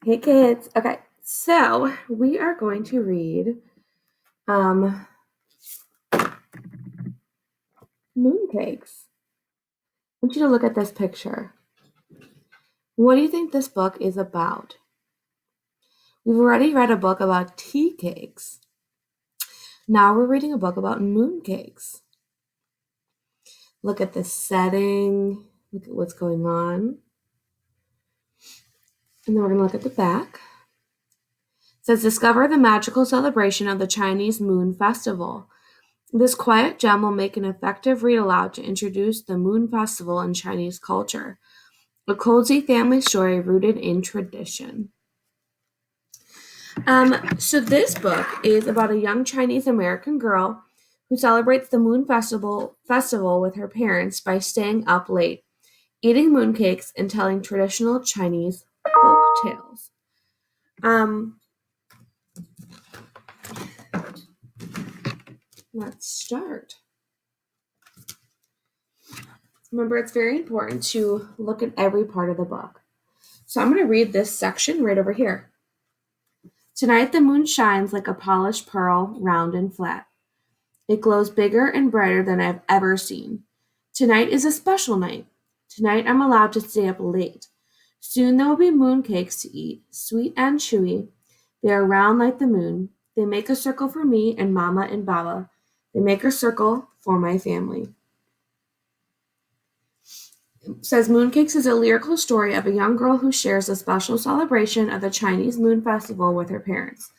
Hey kids. Okay, so we are going to read Mooncakes. I want you to look at this picture. What do you think this book is about? We've already read a book about tea cakes. Now we're reading a book about mooncakes. Look at the setting. Look at what's going on. And then we're going to look at the back. It says, discover the magical celebration of the Chinese Moon Festival. This quiet gem will make an effective read aloud to introduce the Moon Festival in Chinese culture. A cozy family story rooted in tradition. So this book is about a young Chinese American girl who celebrates the Moon Festival with her parents by staying up late, eating mooncakes, and telling traditional Chinese folk tales. Let's start. Remember, it's very important to look at every part of the book. So I'm going to read this section right over here. Tonight the moon shines like a polished pearl, round and flat. It glows bigger and brighter than I've ever seen. Tonight is a special night. Tonight I'm allowed to stay up late. Soon there will be mooncakes to eat, sweet and chewy. They are round like the moon. They make a circle for me and Mama and Baba. They make a circle for my family. It says Mooncakes is a lyrical story of a young girl who shares a special celebration of the Chinese Moon Festival with her parents.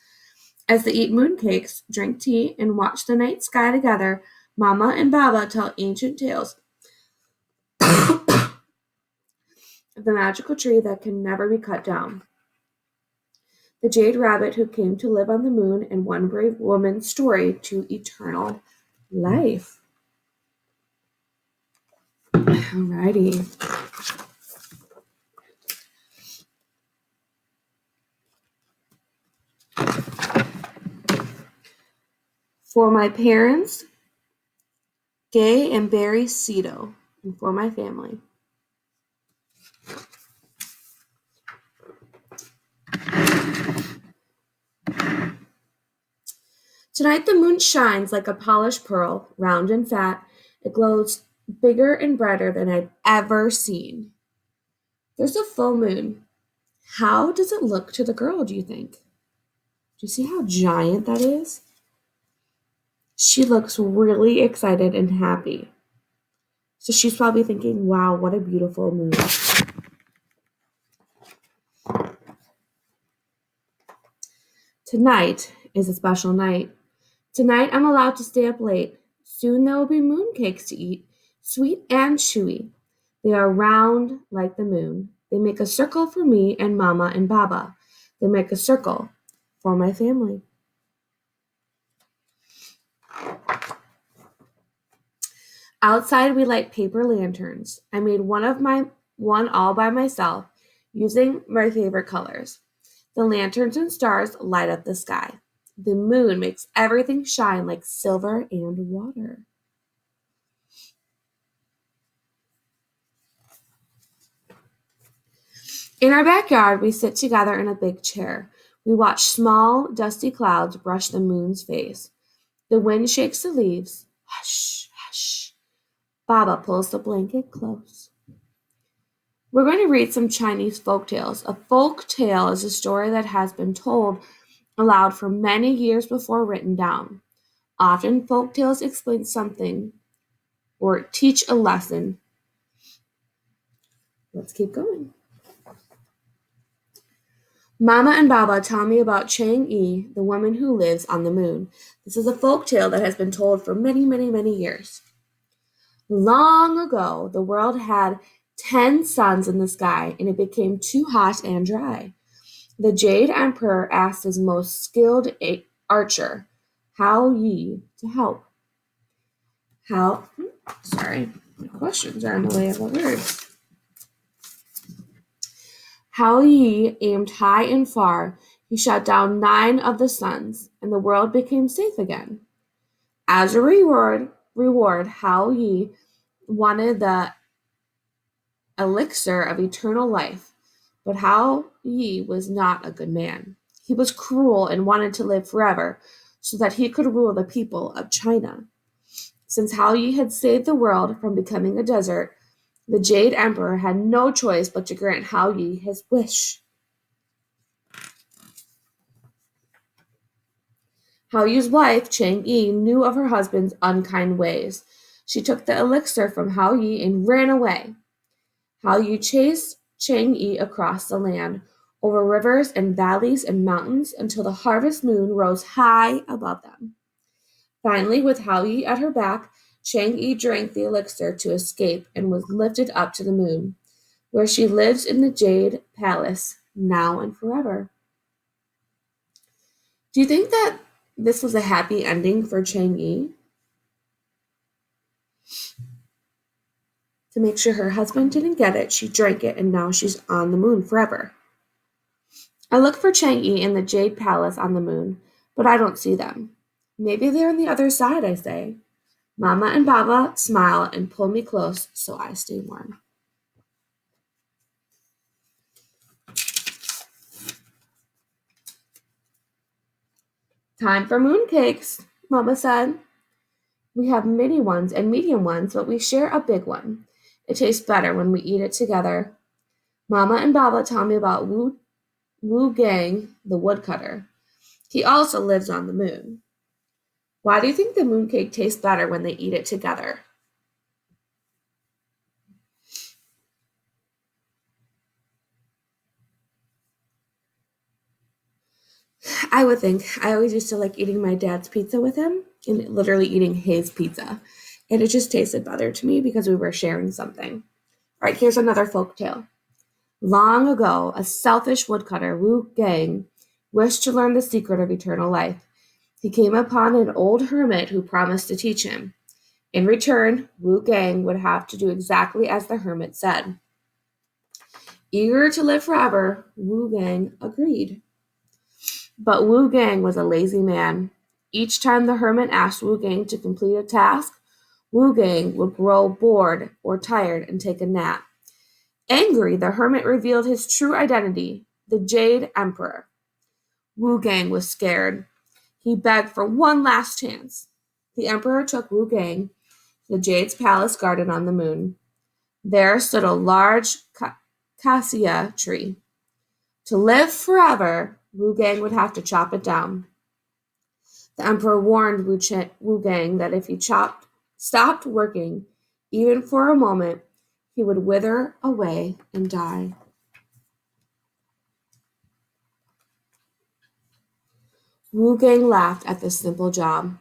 As they eat mooncakes, drink tea, and watch the night sky together, Mama and Baba tell ancient tales of the magical tree that can never be cut down. The jade rabbit who came to live on the moon, and one brave woman's story to eternal life. Alrighty. For my parents, Gay and Barry Cito, and for my family. Tonight the moon shines like a polished pearl, round and fat. It glows bigger and brighter than I've ever seen. There's a full moon. How does it look to the girl, do you think? Do you see how giant that is? She looks really excited and happy. So she's probably thinking, wow, what a beautiful moon. Tonight is a special night. Tonight I'm allowed to stay up late. Soon there will be mooncakes to eat, sweet and chewy. They are round like the moon. They make a circle for me and Mama and Baba. They make a circle for my family. Outside we light paper lanterns. I made one all by myself using my favorite colors. The lanterns and stars light up the sky. The moon makes everything shine like silver and water. In our backyard, we sit together in a big chair. We watch small, dusty clouds brush the moon's face. The wind shakes the leaves. Hush, hush. Baba pulls the blanket close. We're going to read some Chinese folk tales. A folk tale is a story that has been told aloud for many years before written down. Often folk tales explain something or teach a lesson. Let's keep going. Mama and Baba tell me about Chang Yi, the woman who lives on the moon. This is a folk tale that has been told for many, many, many years. Long ago, the world had 10 suns in the sky, and it became too hot and dry. The Jade Emperor asked his most skilled archer, Hao Yi, to help. My questions are in the way of the words. Hao Yi aimed high and far. He shot down 9 of the suns, and the world became safe again. As a reward, Hao Yi wanted the elixir of eternal life, But Hao Yi was not a good man. He was cruel and wanted to live forever so that he could rule the people of China. Since Hao Yi had saved the world from becoming a desert, the Jade Emperor had no choice but to grant Hao Yi his wish. Hao Yi's wife, Chang Yi, knew of her husband's unkind ways. She took the elixir from Hao Yi and ran away. Hao Yi chased Chang Yi across the land, over rivers and valleys and mountains until the harvest moon rose high above them. Finally, with Hao Yi at her back, Chang Yi drank the elixir to escape and was lifted up to the moon, where she lives in the Jade Palace, now and forever. Do you think that this was a happy ending for Chang Yi? To make sure her husband didn't get it, she drank it, and now she's on the moon forever. I look for Chang Yi in the Jade Palace on the moon, but I don't see them. Maybe they're on the other side, I say. Mama and Baba smile and pull me close so I stay warm. Time for mooncakes, Mama said. We have mini ones and medium ones, but we share a big one. It tastes better when we eat it together. Mama and Baba tell me about Wu Gang, the woodcutter. He also lives on the moon. Why do you think the mooncake tastes better when they eat it together? I would think. I always used to like eating my dad's pizza with him and literally eating his pizza. And it just tasted better to me because we were sharing something. All right, here's another folk tale. Long ago, a selfish woodcutter, Wu Gang, wished to learn the secret of eternal life. He came upon an old hermit who promised to teach him. In return, Wu Gang would have to do exactly as the hermit said. Eager to live forever, Wu Gang agreed. But Wu Gang was a lazy man. Each time the hermit asked Wu Gang to complete a task, Wu Gang would grow bored or tired and take a nap. Angry, the hermit revealed his true identity, the Jade Emperor. Wu Gang was scared. He begged for one last chance. The emperor took Wu Gang to the Jade's palace garden on the moon. There stood a large cassia tree. To live forever, Wu Gang would have to chop it down. The emperor warned Wu Gang that if he stopped working, even for a moment, he would wither away and die. Wu Gang laughed at this simple job.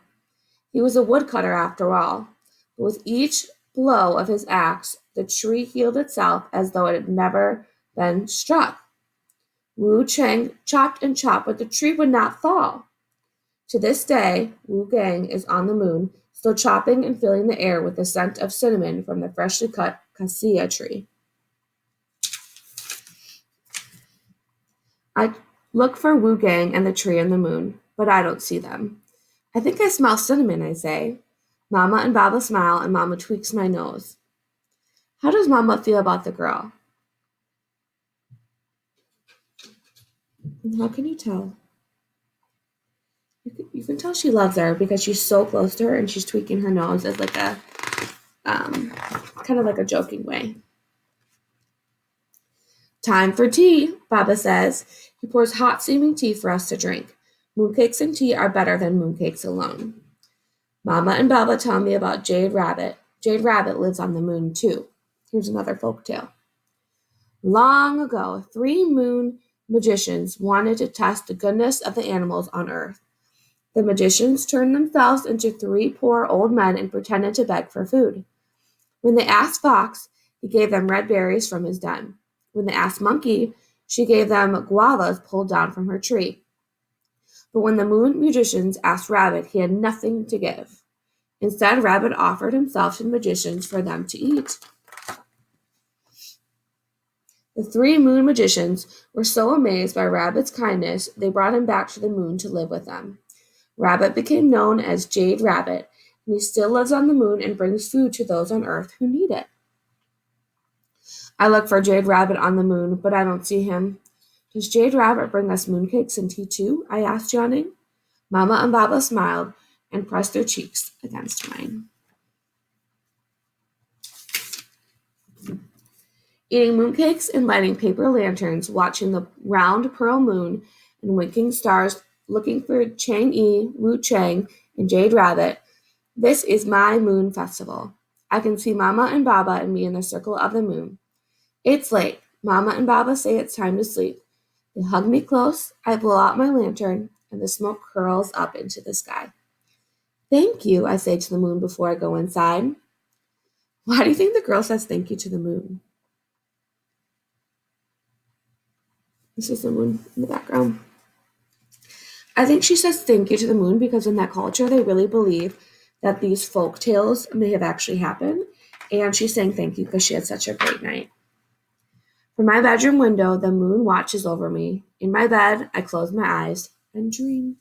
He was a woodcutter after all. But with each blow of his axe, the tree healed itself as though it had never been struck. Wu Chang chopped and chopped, but the tree would not fall. To this day, Wu Gang is on the moon, still chopping and filling the air with the scent of cinnamon from the freshly cut cassia tree. I look for Wu Gang and the tree and the moon, but I don't see them. I think I smell cinnamon, I say. Mama and Baba smile, and Mama tweaks my nose. How does Mama feel about the girl? And how can you tell? You can tell she loves her because she's so close to her and she's tweaking her nose as like a kind of like a joking way. Time for tea, Baba says. He pours hot steaming tea for us to drink. Mooncakes and tea are better than mooncakes alone. Mama and Baba tell me about Jade Rabbit. Jade Rabbit lives on the moon too. Here's another folk tale. Long ago, 3 moon magicians wanted to test the goodness of the animals on Earth. The magicians turned themselves into 3 poor old men and pretended to beg for food. When they asked Fox, he gave them red berries from his den. When they asked Monkey, she gave them guavas pulled down from her tree. But when the moon magicians asked Rabbit, he had nothing to give. Instead, Rabbit offered himself to the magicians for them to eat. The 3 moon magicians were so amazed by Rabbit's kindness, they brought him back to the moon to live with them. Rabbit became known as Jade Rabbit, and he still lives on the moon and brings food to those on Earth who need it. I look for Jade Rabbit on the moon, but I don't see him. Does Jade Rabbit bring us mooncakes and tea too? I asked, yawning. Mama and Baba smiled and pressed their cheeks against mine. Eating mooncakes and lighting paper lanterns, watching the round pearl moon and winking stars, looking for Chang-E, Wu Chang, and Jade Rabbit. This is my moon festival. I can see Mama and Baba and me in the circle of the moon. It's late. Mama and Baba say it's time to sleep. They hug me close, I blow out my lantern, and the smoke curls up into the sky. Thank you, I say to the moon before I go inside. Why do you think the girl says thank you to the moon? This is the moon in the background. I think she says thank you to the moon because in that culture they really believe that these folk tales may have actually happened, and she's saying thank you because she had such a great night. From my bedroom window, the moon watches over me. In my bed, I close my eyes and dream.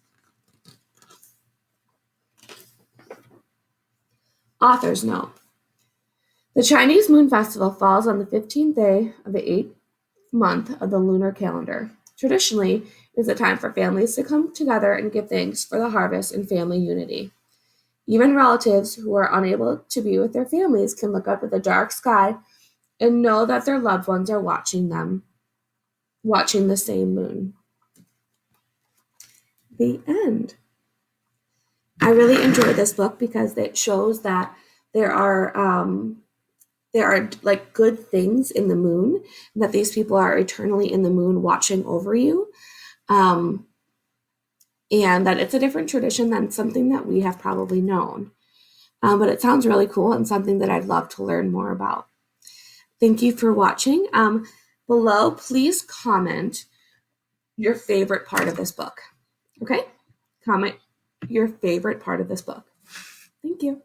Author's note. The Chinese Moon Festival falls on the 15th day of the 8th month of the lunar calendar. Traditionally, it is a time for families to come together and give thanks for the harvest and family unity. Even relatives who are unable to be with their families can look up at the dark sky and know that their loved ones are watching the same moon. The end. I really enjoyed this book because it shows that there are like good things in the moon, and that these people are eternally in the moon watching over you, and that it's a different tradition than something that we have probably known. But it sounds really cool and something that I'd love to learn more about. Thank you for watching. Below, please comment your favorite part of this book. Okay? Comment your favorite part of this book. Thank you.